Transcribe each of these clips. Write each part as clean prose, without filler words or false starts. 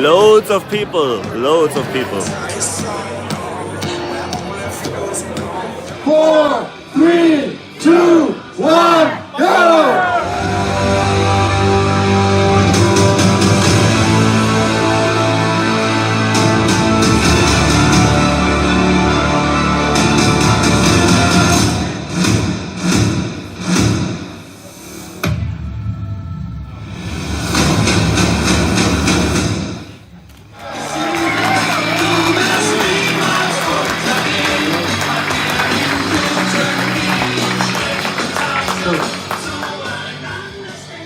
Loads of people, loads of people. 4, 3, 2, 1, go!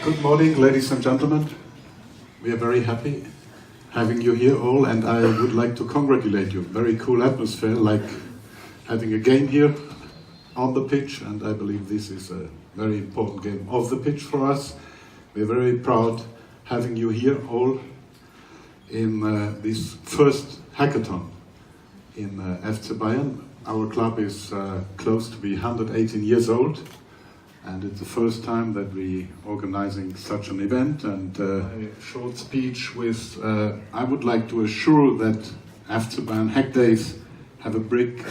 Good morning, ladies and gentlemen. We are very happy having you here all, and I would like to congratulate you. Very cool atmosphere, like having a game here on the pitch, and I believe this is a very important game off the pitch for us. We are very proud having you here all in this first hackathon in FC Bayern. Our club is close to be 118 years old. And it's the first time that we organizing such an event, and a short speech with, I would like to assure that FC BayernHackDays have a big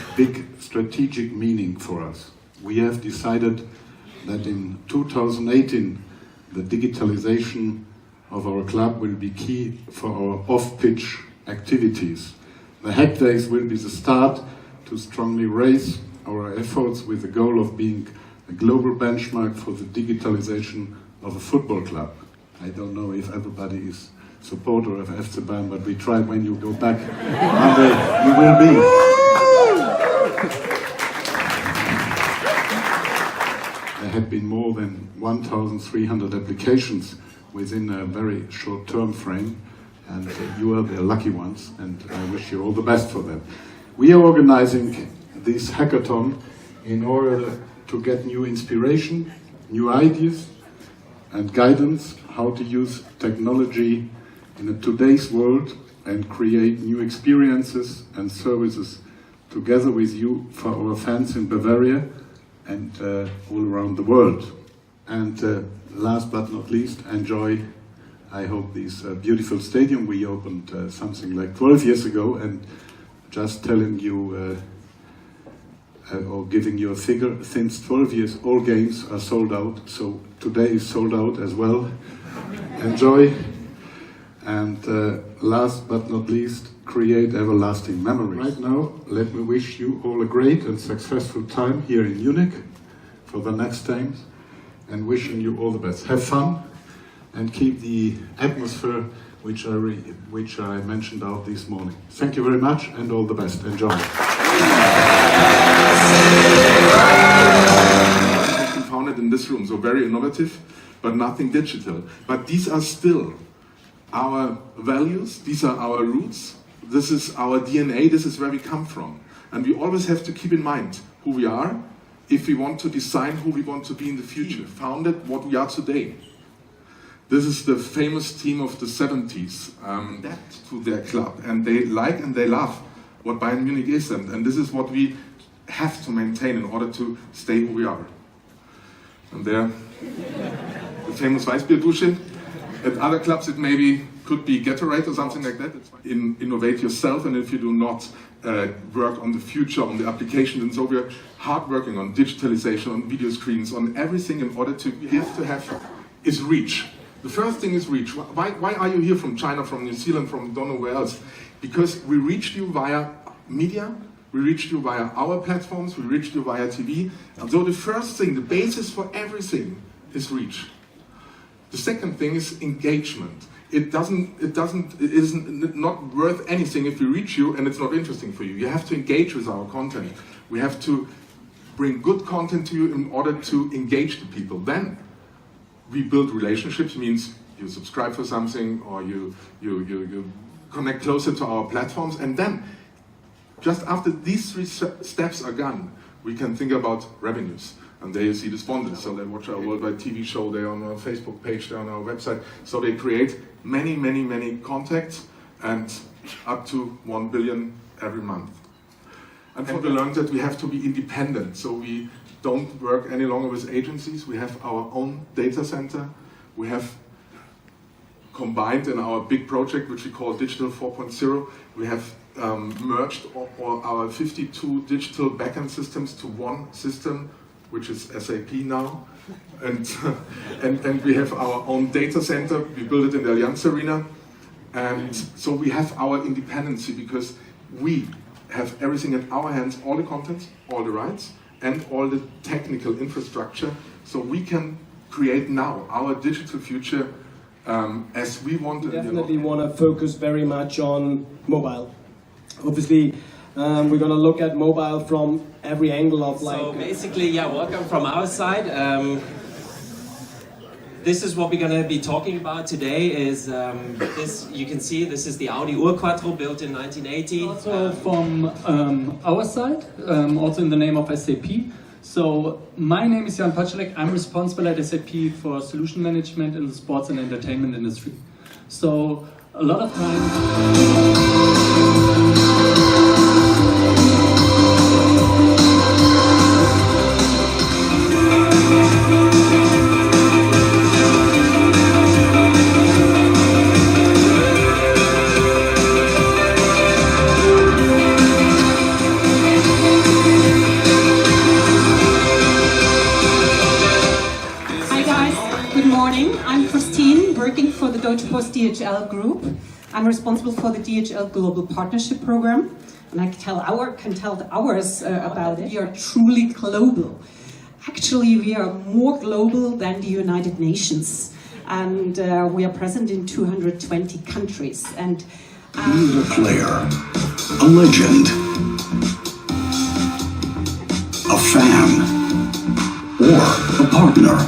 strategic meaning for us. We have decided that in 2018, the digitalization of our club will be key for our off-pitch activities. The Hack Days will be the start to strongly raise our efforts with the goal of being a global benchmark for the digitalization of a football club. I don't know if everybody is supporter of FC Bayern, but we try. When you go back Monday, you will be. There have been more than 1,300 applications within a very short term frame, and you are the lucky ones, and I wish you all the best for that. We are organizing this hackathon in order to get new inspiration, new ideas and guidance how to use technology in today's world and create new experiences and services together with you for our fans in Bavaria and all around the world. And last but not least, enjoy, I hope, this beautiful stadium we opened something like 12 years ago, and just telling you or giving you a figure, since 12 years all games are sold out, so today is sold out as well. Enjoy, and last but not least, create everlasting memories. Right now, let me wish you all a great and successful time here in Munich for the next times, and wishing you all the best. Have fun and keep the atmosphere which I mentioned out this morning. Thank you very much and all the best. Enjoy. Founded in this room, so very innovative, but nothing digital. But these are still our values, these are our roots, this is our DNA, this is where we come from. And we always have to keep in mind who we are if we want to design who we want to be in the future. Founded what we are today. This is the famous team of the 70s, that to their club, and they like and they love what Bayern Munich is, and this is what we have to maintain in order to stay who we are. And there, the famous Weißbierdusche. At other clubs it maybe could be Gatorade or something like that. Innovate yourself, and if you do not work on the future, on the applications, and so we're hard working on digitalization, on video screens, on everything in order to have is reach. The first thing is reach. Why are you here from China, from New Zealand, from don't know where else? Because we reached you via media, we reached you via our platforms, we reached you via TV. And so the first thing, the basis for everything is reach. The second thing is engagement. It isn't not worth anything if we reach you and it's not interesting for you. You have to engage with our content. We have to bring good content to you in order to engage the people. Then we build relationships, means you subscribe for something or you connect closer to our platforms, and then just after these three steps are gone, we can think about revenues. And there you see the sponsors, so they watch our worldwide TV show, they're on our Facebook page, they're on our website, so they create many contacts, and up to 1 billion every month. And we learned that we have to be independent, so we don't work any longer with agencies. We have our own data center. We have combined in our big project, which we call Digital 4.0. We have merged all our 52 digital backend systems to one system, which is SAP now. And we have our own data center. We built it in the Allianz Arena. And so we have our independency because we have everything in our hands, all the content, all the rights, and all the technical infrastructure. So we can create now our digital future as we want. We definitely want to focus very much on mobile. Obviously, we're going to look at mobile from every angle of like... So basically, yeah, welcome from our side. This is what we're going to be talking about today. Is this? You can see this is the Audi Urquattro built in 1980. Also from our side, also in the name of SAP. So my name is Jan Paczelek. I'm responsible at SAP for solution management in the sports and entertainment industry. So a lot of for the Deutsche Post DHL Group. I'm responsible for the DHL Global Partnership Program, and I can tell ours about it. We are truly global. Actually, we are more global than the United Nations, and we are present in 220 countries. And need a player, a legend, a fan, or a partner.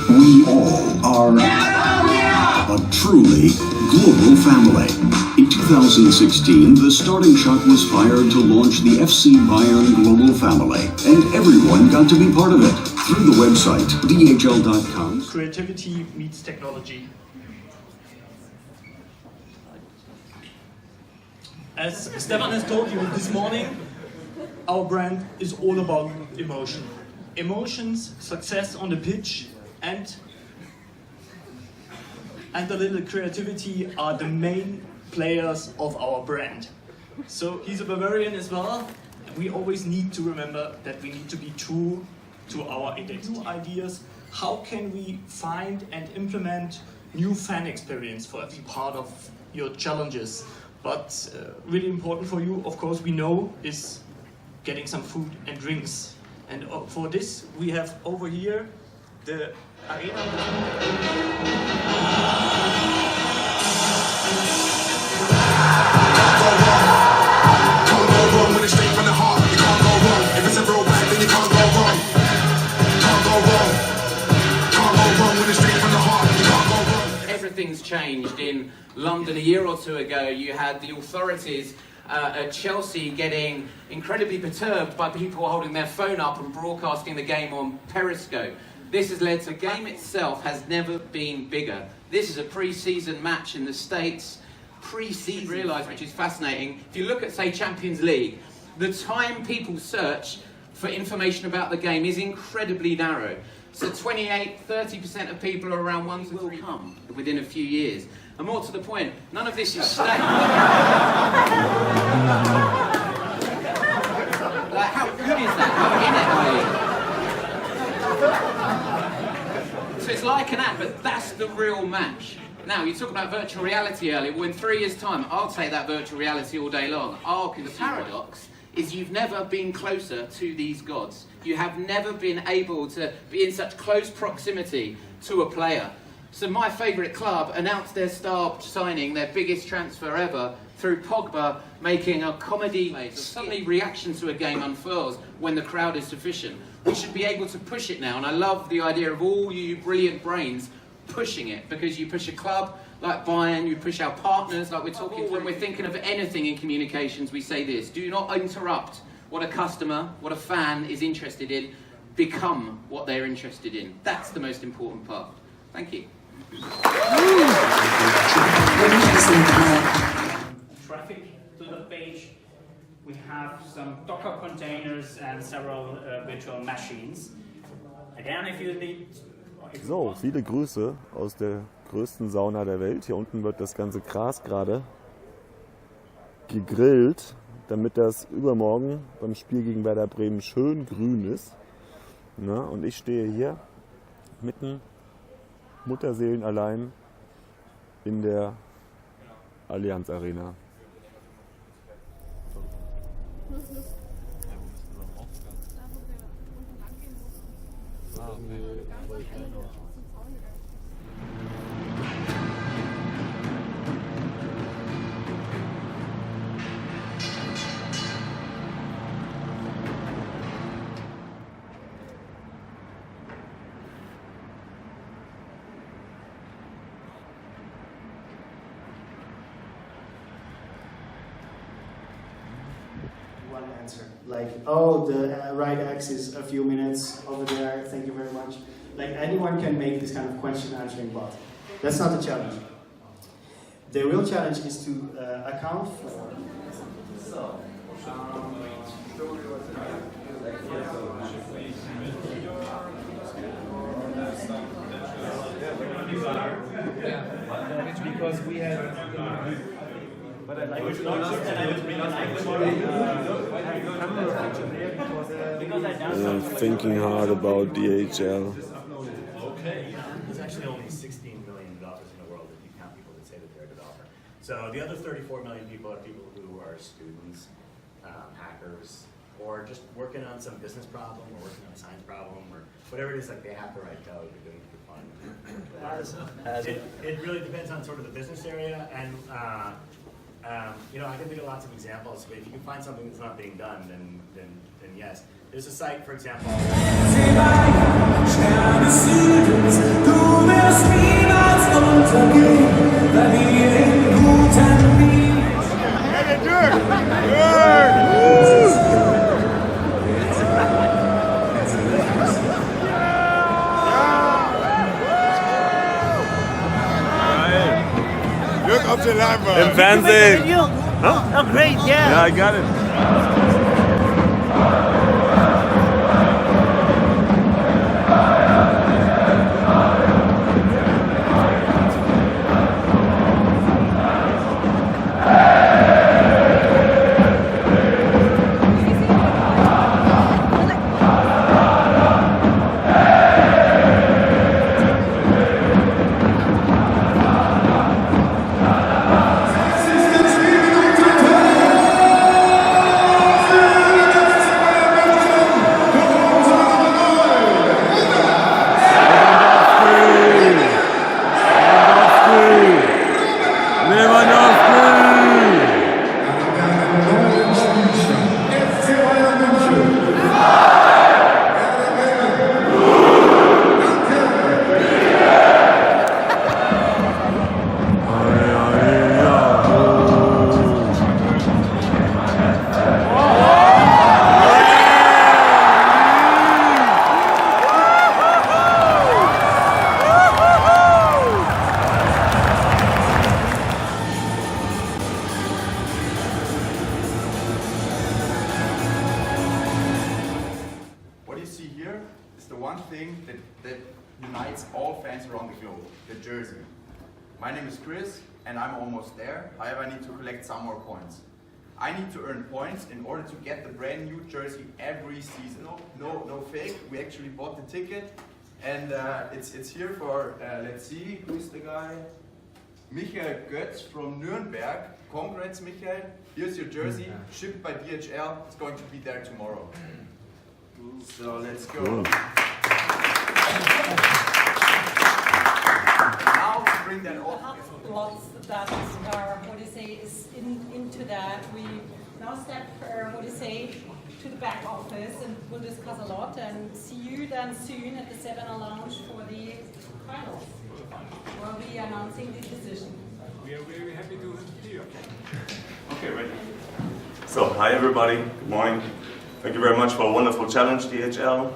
We all are a truly global family. In 2016, the starting shot was fired to launch the FC Bayern Global Family, and everyone got to be part of it through the website dhl.com. Creativity meets technology. As Stefan has told you this morning, our brand is all about emotion. Emotions, success on the pitch, and a little creativity are the main players of our brand. So he's a Bavarian as well, and we always need to remember that we need to be true to our identity. New ideas, how can we find and implement new fan experience for every part of your challenges? But really important for you, of course, we know, is getting some food and drinks. And for this, we have over here the arena. Everything's changed. In London a year or two ago, you had the authorities at Chelsea getting incredibly perturbed by people holding their phone up and broadcasting the game on Periscope. This has led to the game itself has never been bigger. This is a pre-season match in the States. Pre-season, realise, which is fascinating. If you look at, say, Champions League, the time people search for information about the game is incredibly narrow. So 30% of people are around 1 to 3 come within a few years. And more to the point, none of this is staying. Like, how good is that? How in it are you? So it's like an app, but that's the real match. Now, you talked about virtual reality earlier. Well, in 3 years' time, I'll take that virtual reality all day long. The paradox is you've never been closer to these gods. You have never been able to be in such close proximity to a player. So MyFavorito Club announced their star signing, their biggest transfer ever, through Pogba making a comedy. Suddenly reaction to a game unfurls when the crowd is sufficient. We should be able to push it now, and I love the idea of all you brilliant brains pushing it, because you push a club like Bayern, you push our partners like we're talking. When we're thinking of anything in communications, we say this: do not interrupt what a customer, what a fan is interested in. Become what they're interested in. That's the most important part. Thank you. Traffic to the page. We have some Docker containers and several virtual machines. Again, if you need... So, viele Grüße aus der größten Sauna der Welt. Hier unten wird das ganze Gras gerade gegrillt, damit das übermorgen beim Spiel gegen Werder Bremen schön grün ist. Na, und ich stehe hier mitten, mutterseelenallein, in der Allianz Arena. One answer, like, oh, the right X is a few minutes over there, thank you very much. Like, anyone can make this kind of question answering bot. That's not the challenge. The real challenge is to account for. It's because we have. But I like I'm thinking hard about DHL. Okay. There's actually only 16 million developers in the world if you count people that say that they're a developer. So the other 34 million people are people who are students, hackers, or just working on some business problem, or working on a science problem, or whatever it is, like they have to write code, they're doing it for fun. It really depends on sort of the business area, and you know, I can think of lots of examples, but if you can find something that's not being done, then yes. There's a site, for example. Im Fernsehen. Huh? Oh, great, yeah. Yeah, I got it. unites all fans around the globe, the jersey. My name is Chris and I'm almost there, however I need to collect some more points. I need to earn points in order to get the brand new jersey every season. No fake, we actually bought the ticket and it's here for, let's see, who's the guy? Michael Götz from Nuremberg. Congrats, Michael. Here's your jersey, shipped by DHL. It's going to be there tomorrow. So let's go. Now to bring that off. Lots that are, what do you say, is into that. We now step, what do you say, to the back office and we'll discuss a lot and see you then soon at the 7 Lounge for the finals, where we are announcing the decision. We are very happy to see you. Okay, ready. So, hi everybody, good morning. Thank you very much for a wonderful challenge, DHL.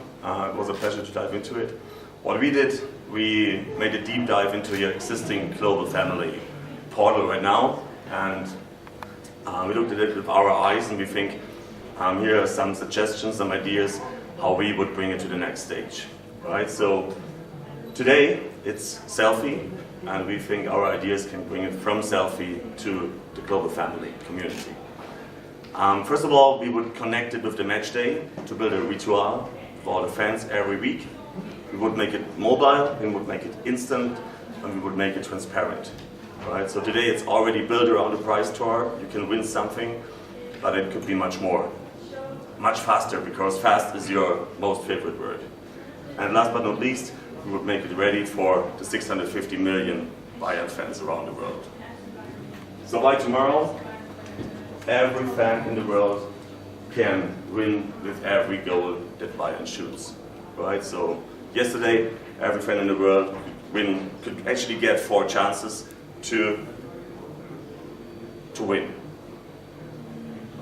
It was a pleasure to dive into it. What we did, we made a deep dive into your existing global family portal right now, and we looked at it with our eyes, and we think here are some suggestions, some ideas how we would bring it to the next stage. Right? So Today, it's selfie, and we think our ideas can bring it from selfie to the global family community. First of all, we would connect it with the match day to build a ritual for the fans every week. We would make it mobile, we would make it instant, and we would make it transparent. Right? So today it's already built around the prize tour. You can win something, but it could be much more. Much faster, because fast is your most favorite word. And last but not least, we would make it ready for the 650 million Bayern fans around the world. So by tomorrow, every fan in the world can win with every goal that Bayern shoots. Right? So yesterday, every fan in the world could actually get 4 chances to win.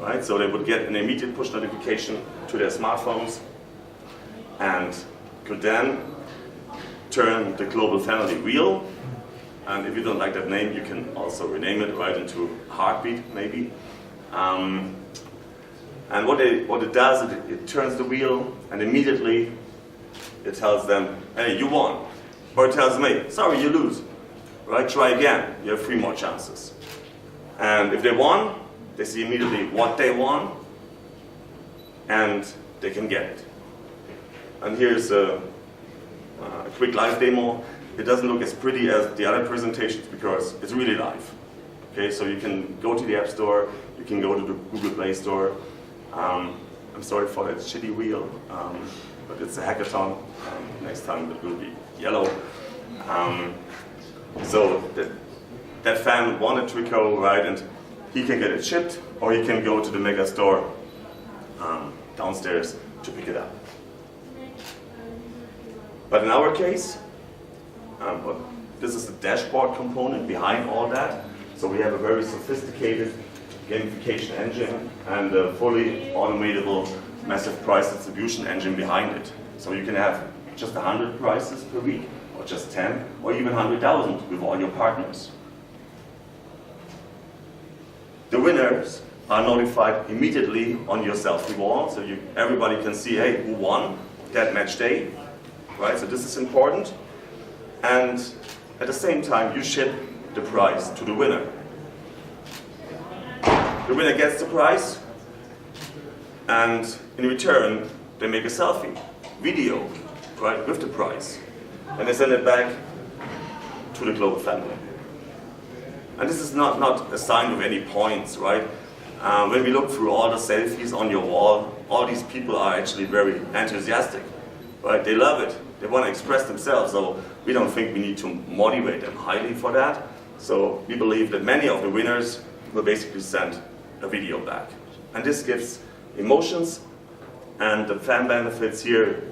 Right? So they would get an immediate push notification to their smartphones and could then turn the global family wheel. And if you don't like that name, you can also rename it right into Heartbeat, maybe. And what it does, it turns the wheel, and immediately it tells them, hey, you won. Or it tells me, sorry, you lose. Right? Try again. You have 3 more chances. And if they won, they see immediately what they won, and they can get it. And here's a quick live demo. It doesn't look as pretty as the other presentations because it's really live. Okay, so you can go to the App Store, you can go to the Google Play Store. I'm sorry for that shitty wheel, but it's a hackathon. Next time it will be yellow. So that fan wanted to go, right, and he can get it shipped, or he can go to the mega store downstairs to pick it up. But in our case, this is the dashboard component behind all that. So we have a very sophisticated gamification engine and a fully automatable massive prize distribution engine behind it. So you can have just 100 prizes per week, or just 10, or even 100,000 with all your partners. The winners are notified immediately on your selfie wall, so everybody can see, hey, who won that match day, right? So this is important. And at the same time, you ship the prize to the winner. The winner gets the prize, and in return, they make a selfie, video, right, with the prize. And they send it back to the global family. And this is not a sign of any points, right? When we look through all the selfies on your wall, all these people are actually very enthusiastic, right? They love it. They want to express themselves, so we don't think we need to motivate them highly for that. So we believe that many of the winners will basically send a video back. And this gives emotions, and the fan benefits here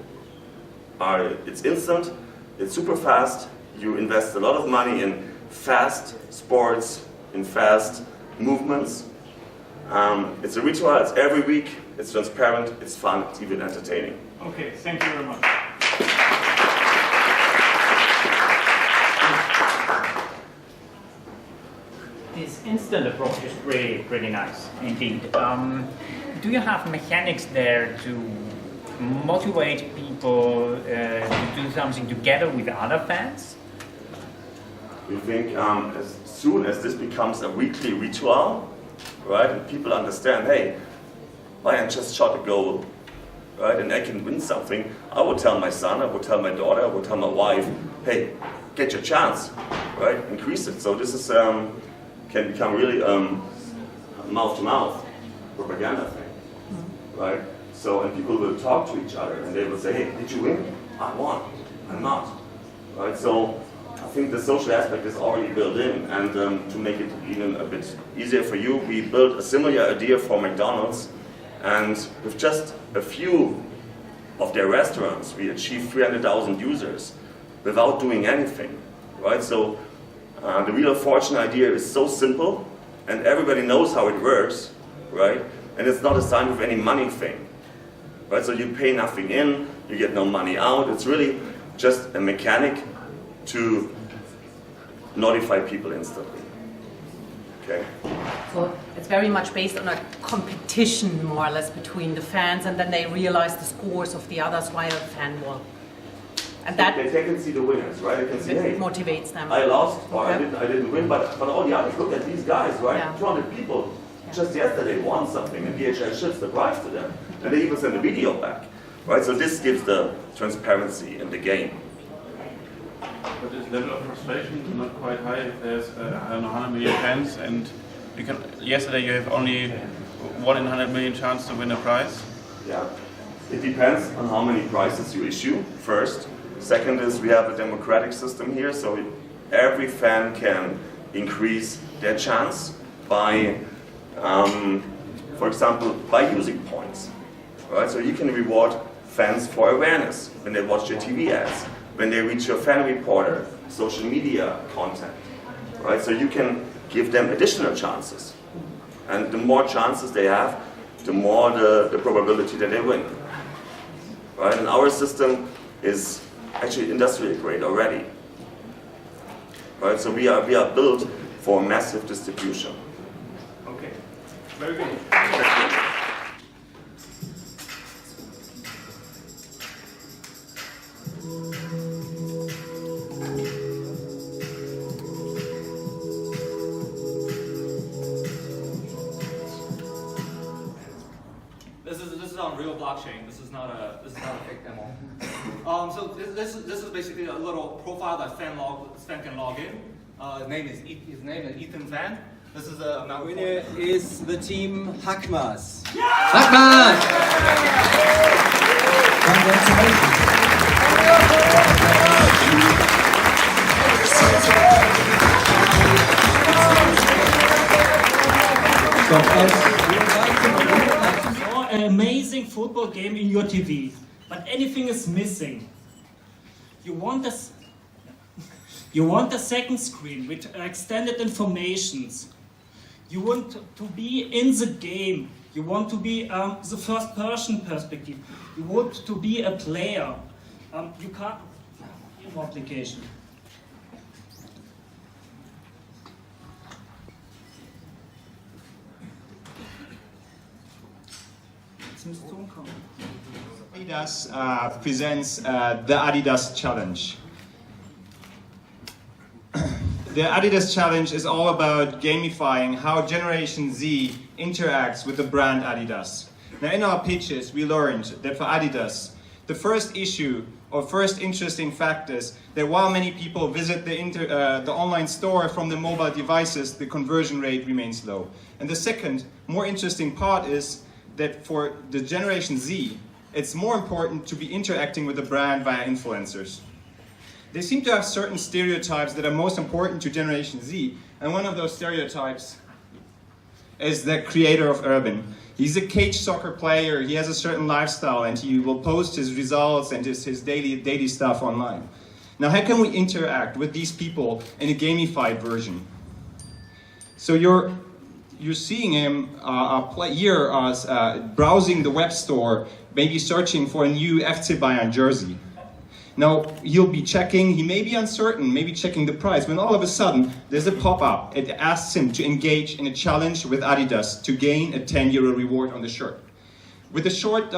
are, it's instant, it's super fast, you invest a lot of money in fast sports, in fast movements. It's a ritual, it's every week, it's transparent, it's fun, it's even entertaining. Okay, thank you very much. This instant approach is really pretty nice indeed. Do you have mechanics there to motivate people to do something together with other fans? We think as soon as this becomes a weekly ritual, right, and people understand, hey, Bayern just shot a goal, right, and I can win something, I would tell my son, I would tell my daughter, I would tell my wife, hey, get your chance, right, increase it. So this is can become really mouth-to-mouth propaganda thing, right? So, and people will talk to each other and they will say, hey, did you win? I won, I'm not, right? So I think the social aspect is already built in, and to make it even a bit easier for you, we built a similar idea for McDonald's, and with just a few of their restaurants, we achieved 300,000 users without doing anything, right? So the Wheel of Fortune idea is so simple, and everybody knows how it works, right? And it's not a sign of any money thing, right? So you pay nothing in, you get no money out. It's really just a mechanic to notify people instantly. Okay. So it's very much based on a competition, more or less, between the fans, and then they realize the scores of the others via the fan wall. And that they can see the winners, right? They can see, hey, motivates them. I lost or Yeah. I didn't win, but all the others, look at these guys, right? Yeah. 200 people just yesterday won something, and DHL ships the prize to them, and they even send a video back, right? So this gives the transparency in the game. But this level of frustration is not quite high if there's, I don't know, 100 million fans, and yesterday you have only 1 in 100 million chance to win a prize? Yeah, it depends on how many prizes you issue, first. Second is we have a democratic system here, so every fan can increase their chance by, for example, by using points. Right? So you can reward fans for awareness when they watch your TV ads, when they reach your fan reporter, social media content. Right? So you can give them additional chances. And the more chances they have, the more the probability that they win. Right? And our system is actually industrial grade already. Right? So we are built for massive distribution. Okay, very good. This is on real blockchain. This is not a fake demo. So this is basically a little profile that fan can log in. His name is Ethan Van. This is a winner is the team Hackmas. Hackmas! An amazing football game in your TV, but anything is missing. You want a second screen with extended informations. You want to be in the game. You want to be the first person perspective. You want to be a player. You can't. More application. Adidas presents the Adidas Challenge. The Adidas Challenge is all about gamifying how Generation Z interacts with the brand Adidas. Now in our pitches we learned that for Adidas, the first issue or first interesting fact is that while many people visit the online store from the mobile devices, the conversion rate remains low. And the second, more interesting part is that for the Generation Z, it's more important to be interacting with the brand via influencers. They seem to have certain stereotypes that are most important to Generation Z, and one of those stereotypes is the creator of Urban. He's a cage soccer player, he has a certain lifestyle, and he will post his results and his daily stuff online. Now, how can we interact with these people in a gamified version? So you're seeing him browsing the web store, maybe searching for a new FC Bayern jersey. Now, he'll be checking, he may be uncertain, maybe checking the price, when all of a sudden there's a pop-up. It asks him to engage in a challenge with Adidas to gain a €10 reward on the shirt. With a short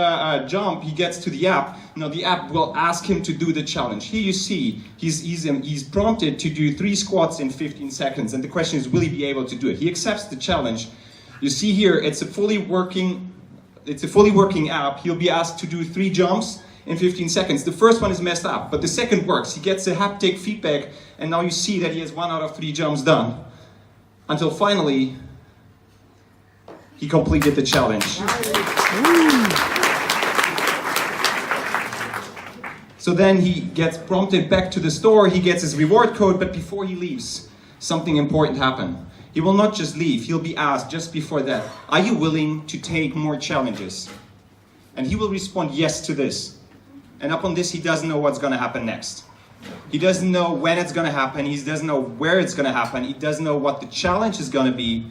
jump, he gets to the app. Now, the app will ask him to do the challenge. Here you see, he's prompted to do 3 squats in 15 seconds, and the question is, will he be able to do it? He accepts the challenge. You see here, it's a fully working app. He'll be asked to do 3 jumps in 15 seconds. The first one is messed up, but the second works. He gets a haptic feedback, and now you see that he has 1 out of 3 jumps done. Until finally, he completed the challenge. So then he gets prompted back to the store, he gets his reward code, but before he leaves, something important happened. He will not just leave, he'll be asked just before that, are you willing to take more challenges? And he will respond yes to this. And upon this, he doesn't know what's going to happen next. He doesn't know when it's going to happen, he doesn't know where it's going to happen, he doesn't know what the challenge is going to be,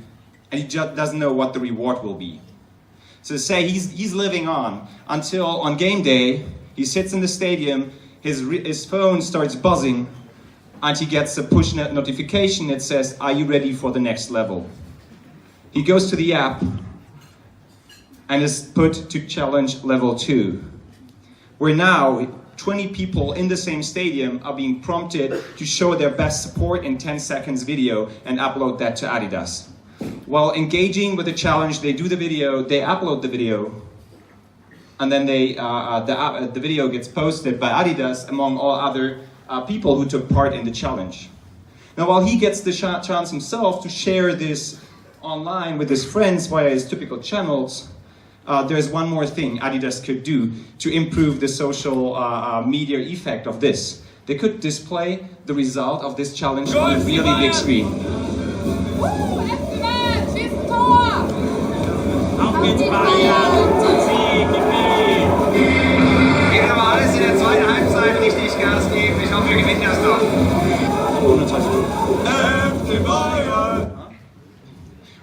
and he just doesn't know what the reward will be. So say he's living on until on game day, he sits in the stadium, his phone starts buzzing, and he gets a push notification that says, are you ready for the next level? He goes to the app and is put to challenge level 2, where now 20 people in the same stadium are being prompted to show their best support in 10 seconds video and upload that to Adidas. While engaging with the challenge, they do the video, they upload the video, and then the video gets posted by Adidas among all other people who took part in the challenge. Now, while he gets the chance himself to share this online with his friends via his typical channels, there's one more thing Adidas could do to improve the social media effect of this. They could display the result of this challenge on a really big screen. Jetzt aber alles in der zweiten Halbzeit richtig Gas geben. Ich hoffe, wir gewinnen das noch. FC Bayern!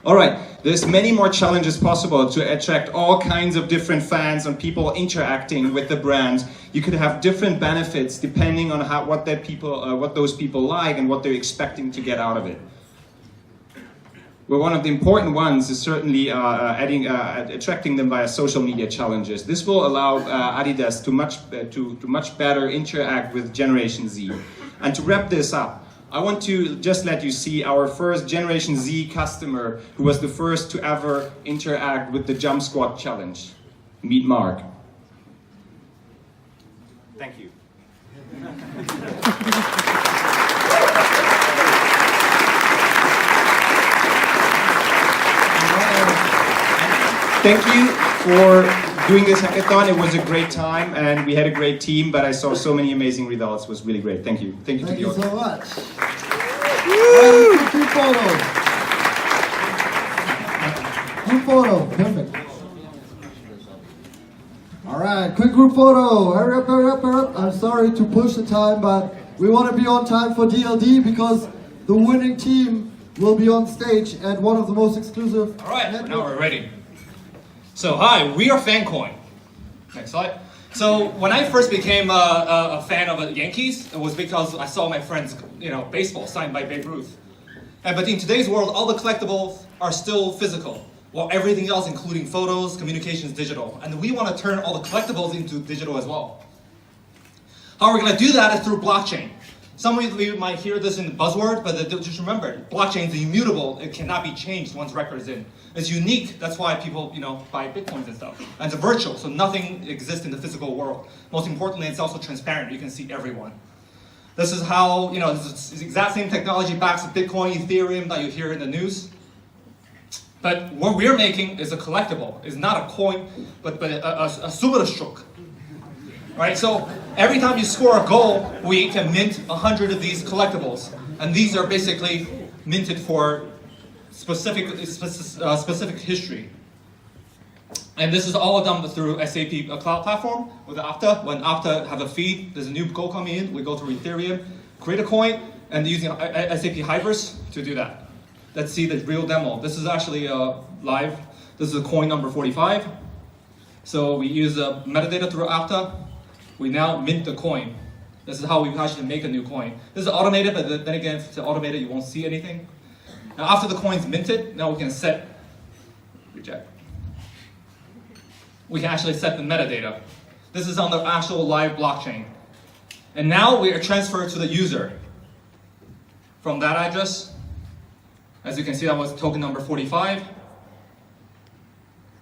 Alright, there's many more challenges possible to attract all kinds of different fans and people interacting with the brand. You could have different benefits depending on what those people like and what they're expecting to get out of it. Well, one of the important ones is certainly attracting them via social media challenges. This will allow Adidas to much better interact with Generation Z. And to wrap this up, I want to just let you see our first Generation Z customer who was the first to ever interact with the Jump Squat Challenge. Meet Mark. Thank you. Thank you for doing this hackathon. It was a great time and we had a great team, but I saw so many amazing results. It was really great. Thank you. Thank you to the audience. Thank you so much. Group photo. Group photo. Perfect. All right, quick group photo. Hurry up, hurry up, hurry up. I'm sorry to push the time, but we want to be on time for DLD because the winning team will be on stage at one of the most exclusive. All right, now we're ready. So hi, we are FanCoin. Next slide. So when I first became a fan of the Yankees, it was because I saw my friends, baseball signed by Babe Ruth. But in today's world, all the collectibles are still physical, while everything else, including photos, communication, is digital. And we want to turn all the collectibles into digital as well. How we're going to do that is through blockchain. Some of you might hear this in the buzzword, but just remember, blockchain is immutable. It cannot be changed once record is in. It's unique. That's why people, buy Bitcoins and stuff. And it's virtual, so nothing exists in the physical world. Most importantly, it's also transparent. You can see everyone. This is how, this is the exact same technology backs Bitcoin, Ethereum that you hear in the news. But what we're making is a collectible. It's not a coin, but a Superstroke. Right, so every time you score a goal, we can mint 100 of these collectibles, and these are basically minted for specific history. And this is all done through SAP Cloud Platform with Opta. When Opta have a feed, there's a new goal coming in. We go through Ethereum, create a coin, and using SAP Hybris to do that. Let's see the real demo. This is actually live. This is coin number 45. So we use metadata through Opta. We now mint the coin. This is how we actually make a new coin. This is automated, but then again, if it's automated, you won't see anything. Now after the coin's minted, now we can set, reject. We can actually set the metadata. This is on the actual live blockchain. And now we are transferred to the user. From that address, as you can see, that was token number 45.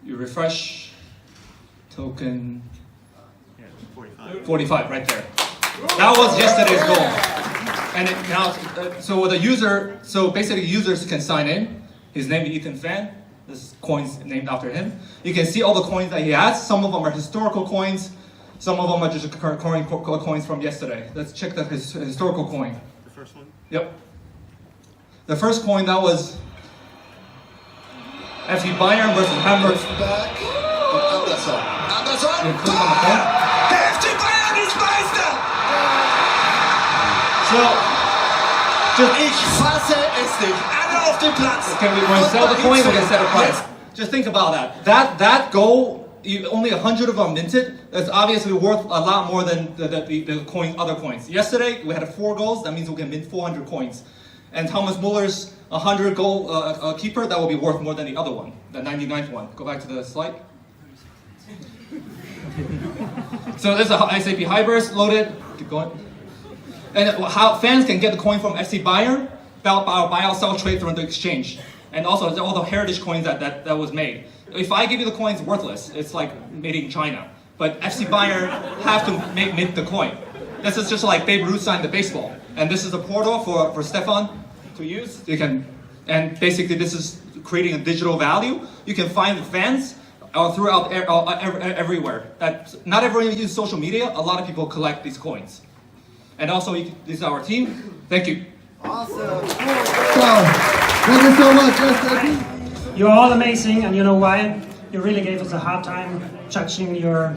You refresh, token 45 right there. That was yesterday's goal. And now, so the user, basically users can sign in. His name is Ethan Fan. This coin's named after him. You can see all the coins that he has. Some of them are historical coins. Some of them are just coins from yesterday. Let's check the historical coin. The first one? Yep. The first coin, that was FC Bayern versus Hamburg. So, ich fasse es nicht. Alle auf den Platz. Can we sell the coin? We can set a price. Just think about that. That goal, only 100 of them minted. That's obviously worth a lot more than the coin, other coins. Yesterday we had 4 goals. That means we can mint 400 coins. And Thomas Muller's 100 goal keeper, that will be worth more than the other one, the 99th one. Go back to the slide. So there's a SAP Hybrids loaded. Keep going. And how fans can get the coin from FC Bayern, buy out, sell, trade through the exchange. And also there's all the heritage coins that was made. If I give you the coin, it's worthless. It's like made in China. But FC Bayern have to mint the coin. This is just like Babe Ruth signed the baseball. And this is a portal for Stefan to use. You can, and basically this is creating a digital value. You can find fans throughout everywhere. Not everyone uses social media. A lot of people collect these coins. And also, this is our team. Thank you. Awesome. Thank you so much. You're all amazing, and you know why? You really gave us a hard time judging your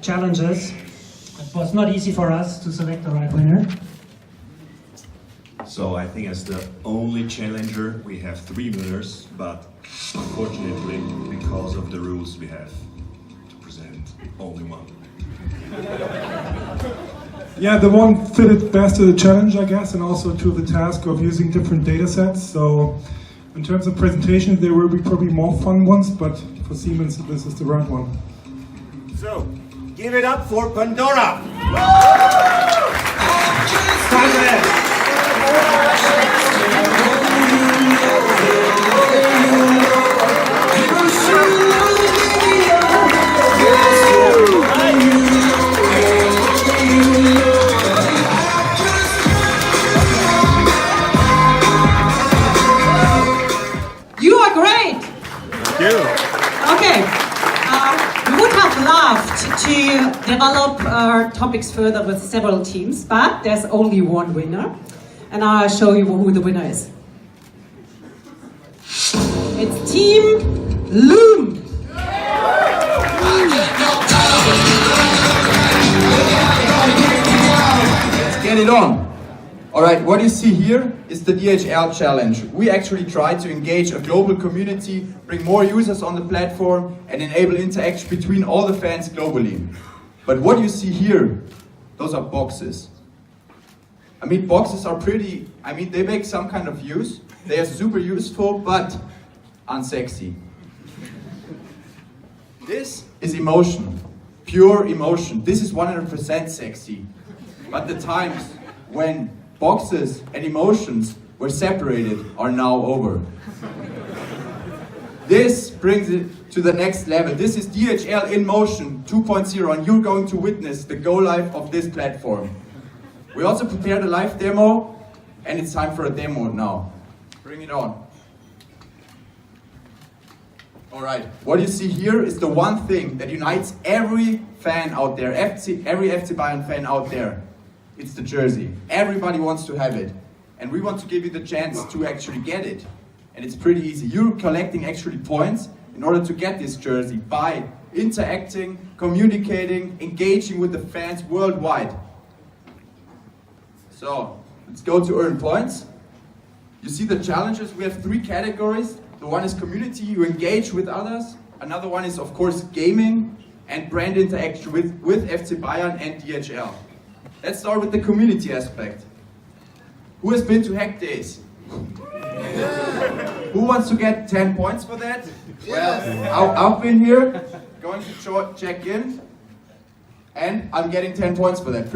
challenges. It was not easy for us to select the right winner. So I think as the only challenger, we have 3 winners, but unfortunately, because of the rules, we have to present only one. Yeah, the one fitted best to the challenge, I guess, and also to the task of using different data sets. So in terms of presentation, there will be probably more fun ones, but for Siemens, this is the right one. So, give it up for Pandora! You are great! Thank you. Okay, we would have loved to develop our topics further with several teams, but there's only one winner, and I'll show you who the winner is. It's Team Loom. Let's get it on. Alright, what you see here is the DHL challenge. We actually try to engage a global community, bring more users on the platform, and enable interaction between all the fans globally. But what you see here, those are boxes. I mean, boxes are pretty, they make some kind of use. They are super useful, but unsexy. This is emotion, pure emotion. This is 100% sexy. But the times when boxes and emotions were separated are now over. This brings it to the next level. This is DHL in motion 2.0, and you're going to witness the go live of this platform. We also prepared a live demo, and it's time for a demo now. Bring it on. Alright, what you see here is the one thing that unites every fan out there, every FC Bayern fan out there. It's the jersey. Everybody wants to have it. And we want to give you the chance to actually get it. And it's pretty easy. You're collecting actually points in order to get this jersey by interacting, communicating, engaging with the fans worldwide. So, let's go to earn points. You see the challenges. We have 3 categories. The one is community, you engage with others. Another one is, of course, gaming and brand interaction with FC Bayern and DHL. Let's start with the community aspect. Who has been to Hackdays? Who wants to get 10 points for that? Well, I've been here, going to check in, and I'm getting 10 points for that.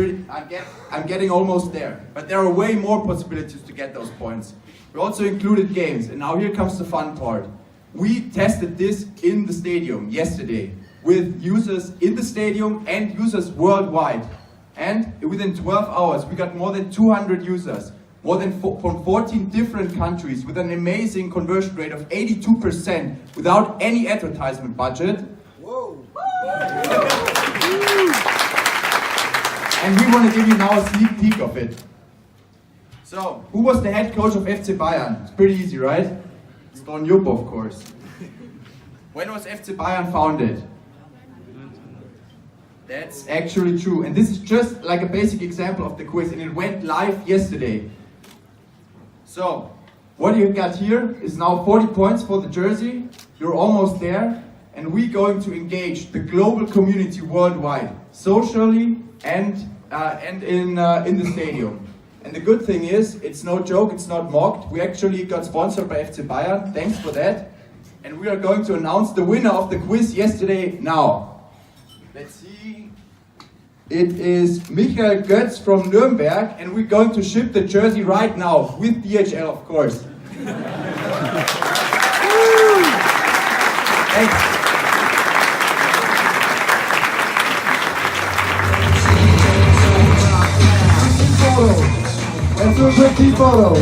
I'm getting almost there. But there are way more possibilities to get those points. We also included games, and now here comes the fun part. We tested this in the stadium yesterday with users in the stadium and users worldwide. And within 12 hours, we got more than 200 users, more than from 14 different countries, with an amazing conversion rate of 82% without any advertisement budget. Whoa. And we want to give you now a sneak peek of it. So, who was the head coach of FC Bayern? It's pretty easy, right? It's Don Jupp, of course. When was FC Bayern founded? That's actually true, and this is just like a basic example of the quiz, and it went live yesterday. So, what you've got here is now 40 points for the jersey. You're almost there, and we're going to engage the global community worldwide, socially and in the stadium. And the good thing is, it's no joke, it's not mocked. We actually got sponsored by FC Bayern, thanks for that. And we are going to announce the winner of the quiz yesterday now. Let's see. It is Michael Götz from Nuremberg, and we're going to ship the jersey right now, with DHL, of course. Thanks. Let's do a quick team photo.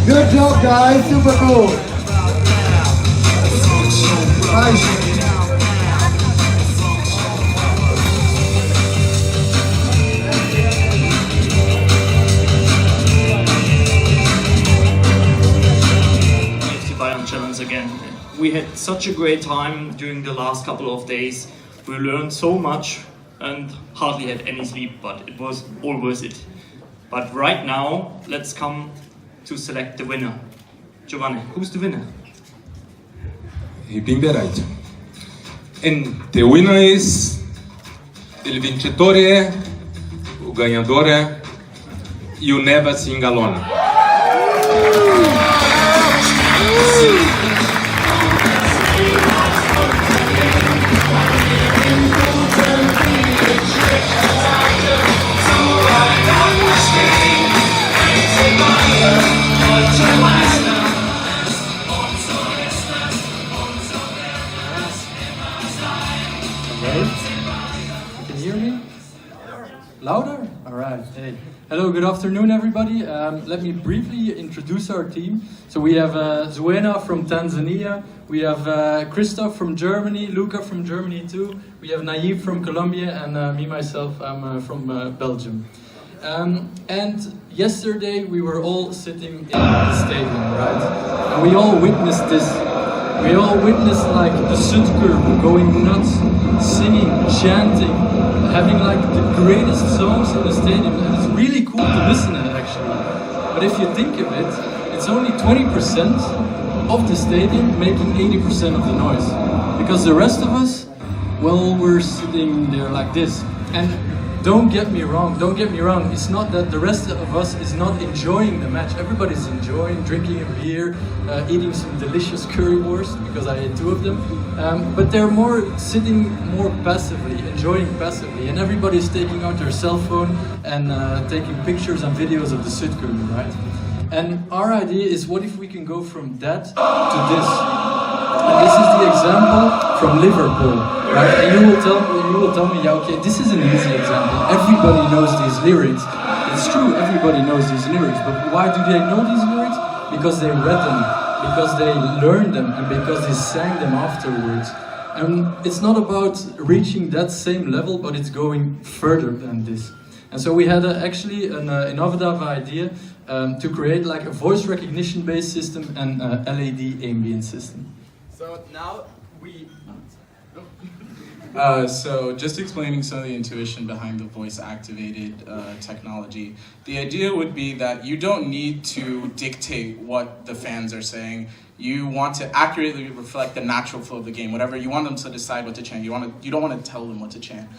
Good job, guys. Super cool. Nice. FC Bayern Challenge again. We had such a great time during the last couple of days. We learned so much and hardly had any sleep, but it was all worth it. But right now, let's come to select the winner. Giovanni, who's the winner? Ich bin bereit. And the winner is il vincitore, o ganhadora, You Never Sing Alone. Can you hear me? Louder? Alright, hey. Hello, good afternoon everybody. Let me briefly introduce our team. So we have Zuena from Tanzania, we have Christoph from Germany, Luca from Germany too, we have Naib from Colombia, and me myself, I'm from Belgium. And yesterday we were all sitting in the stadium, right? And we all witnessed this. We all witnessed like the Sudkur going nuts, singing, chanting, having like the greatest songs in the stadium, and it's really cool to listen to it actually. But if you think of it, it's only 20% of the stadium making 80% of the noise. Because the rest of us, well, we're sitting there like this. And don't get me wrong, it's not that the rest of us is not enjoying the match. Everybody's enjoying, drinking a beer, eating some delicious currywurst, because I ate 2 of them. But they're more sitting more passively, enjoying passively, and everybody's taking out their cell phone and taking pictures and videos of the Sudkurven, right? And our idea is, what if we can go from that to this? And this is the example from Liverpool, right? And you will tell me, yeah, okay, this is an easy example. Everybody knows these lyrics. It's true, everybody knows these lyrics, but why do they know these lyrics? Because they read them, because they learned them, and because they sang them afterwards. And it's not about reaching that same level, but it's going further than this. And so we had actually an innovative idea to create like a voice recognition based system and a LED ambient system. So now we... So just explaining some of the intuition behind the voice-activated technology. The idea would be that you don't need to dictate what the fans are saying. You want to accurately reflect the natural flow of the game. Whatever you want them to decide what to chant. You don't want to tell them what to chant.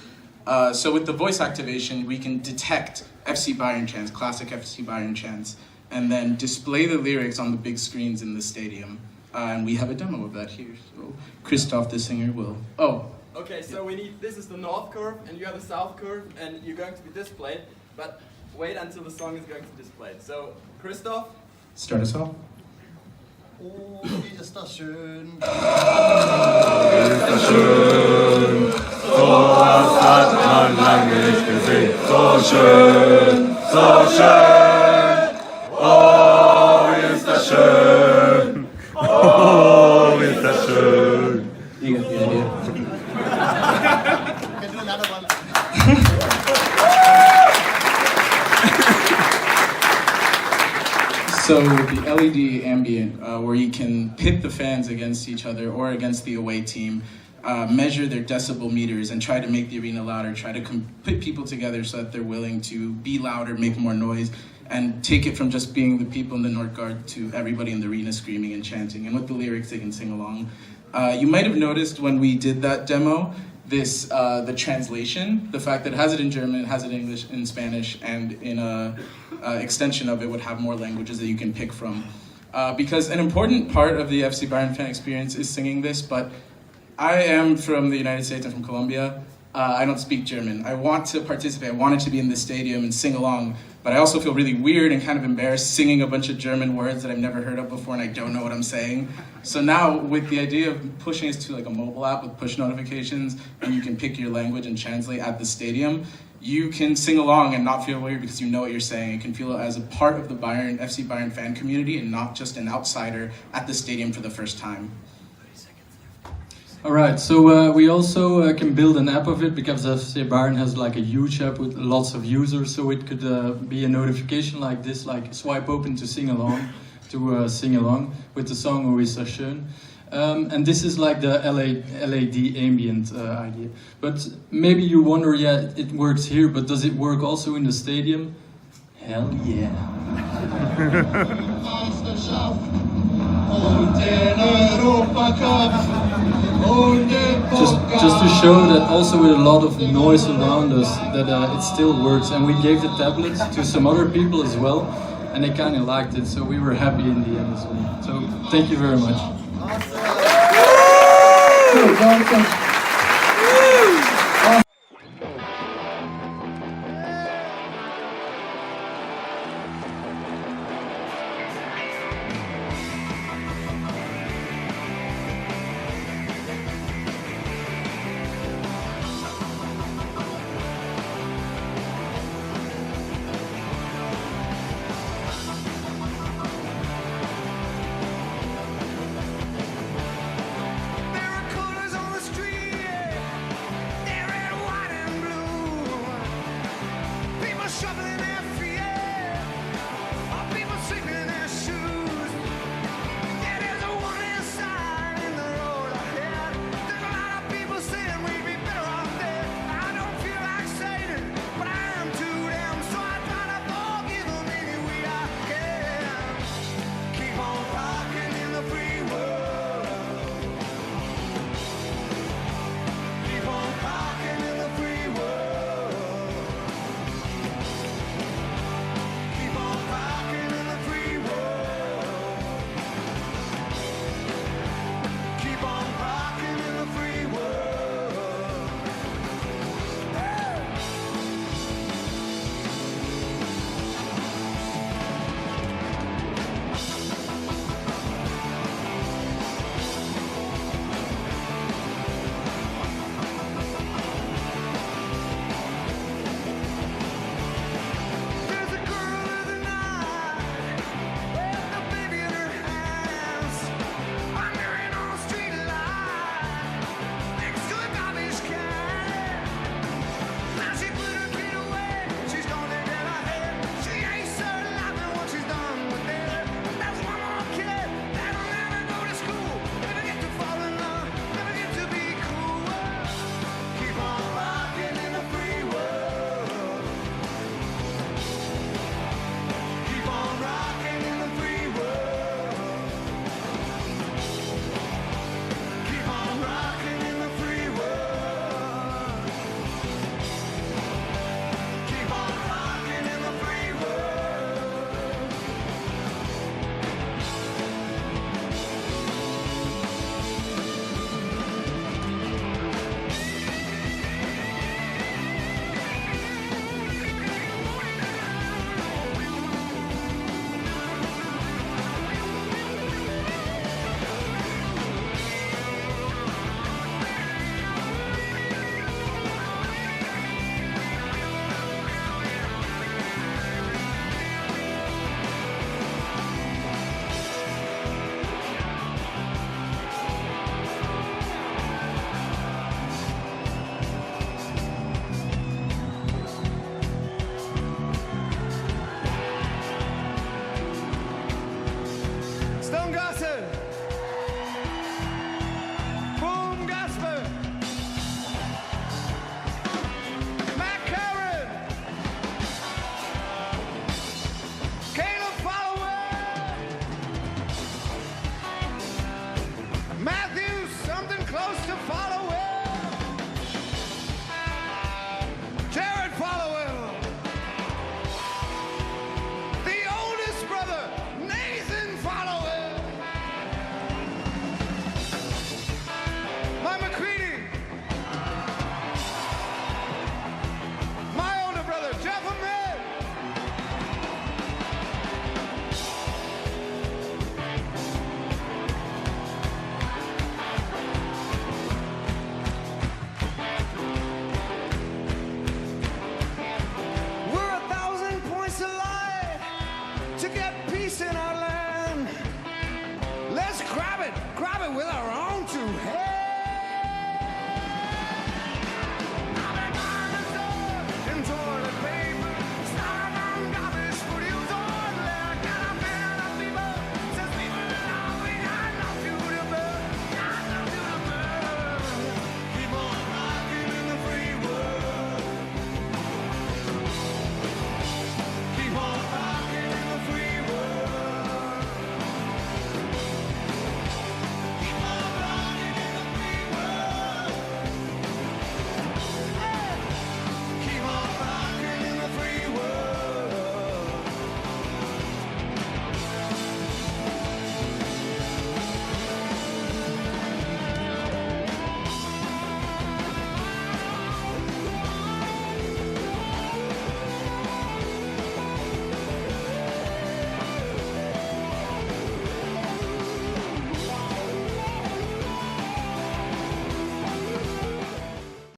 So with the voice activation, we can detect FC Bayern chants, classic FC Bayern chants, and then display the lyrics on the big screens in the stadium. And we have a demo of that here. So Christoph, the singer, will. Oh. Okay, so we need, this is the north curve, and you have the south curve, and you're going to be displayed, but wait until the song is going to be displayed. So, Christoph? Start us off. Oh, wie ist das schön. Ist das schön, sowas hat man lange nicht gesehen. So schön, so schön, oh, ist das schön, oh, ist das schön. You get the idea. Can do another one. So the LED ambient, where you can pit the fans against each other or against the away team, measure their decibel meters and try to make the arena louder, try to put people together so that they're willing to be louder, make more noise, and take it from just being the people in the North Guard to everybody in the arena screaming and chanting. And with the lyrics, they can sing along. You might have noticed when we did that demo, the translation, the fact that it has it in German, it has it in English, in Spanish, and in a extension of it would have more languages that you can pick from. Because an important part of the FC Bayern fan experience is singing this, but I am from the United States, I'm from Colombia, I don't speak German. I want to participate. I wanted to be in the stadium and sing along, but I also feel really weird and kind of embarrassed singing a bunch of German words that I've never heard of before and I don't know what I'm saying. So now with the idea of pushing us to like a mobile app with push notifications and you can pick your language and translate at the stadium, you can sing along and not feel weird because you know what you're saying. You can feel as a part of the FC Bayern fan community and not just an outsider at the stadium for the first time. Alright, so we also can build an app of it because FC Bayern has like a huge app with lots of users, so it could be a notification like this, like swipe open to sing along, with the song O ist so schön. And this is like the LED ambient idea. But maybe you wonder, yeah, it works here, but does it work also in the stadium? Hell yeah. Just to show that also with a lot of noise around us, that it still works. And we gave the tablet to some other people as well, and they kind of liked it, so we were happy in the end as well. So thank you very much. There are corners on the street. to get peace in our land. Let's grab it with our own two hands.